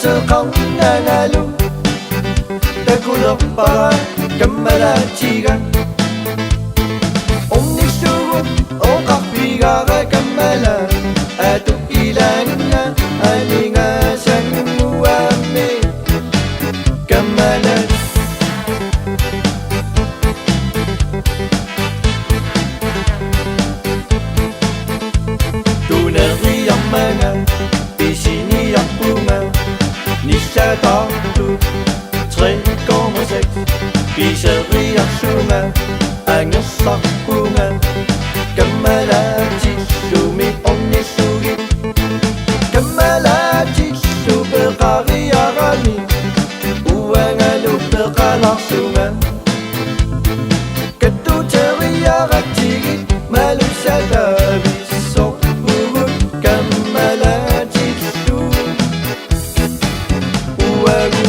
Ngalo Takulok para Kamala chiga Omni sugo O kapiga Kamala Atu ilanga Aninga Sanguame Kamala Tunari Yamanga Pisini Yapunga Nisha Tatu 3,6 Pisari Yashunga Angasak Punga Kamalachi Shumi Omni Sugi Kamalachi Superari Arami Uangalo Perkalasunga Katu Cheri Arachigi Malusadabi Sok Urut Kamalachi Shu Uagu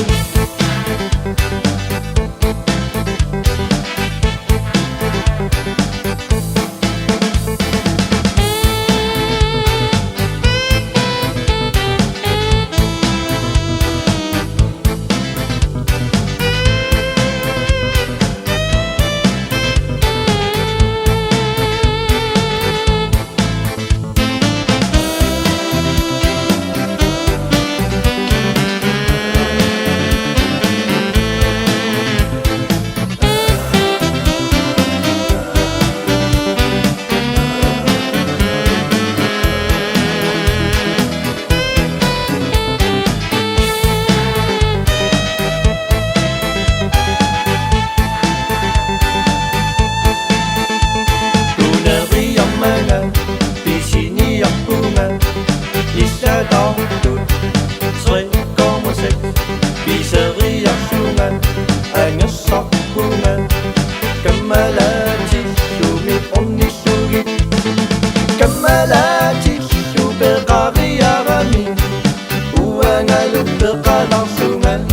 Pisari Yashungan Angasak Pungan Kamalachi Shumi Omni Sugi Kamalachi Superkari Arami Uangalo Perkalasungan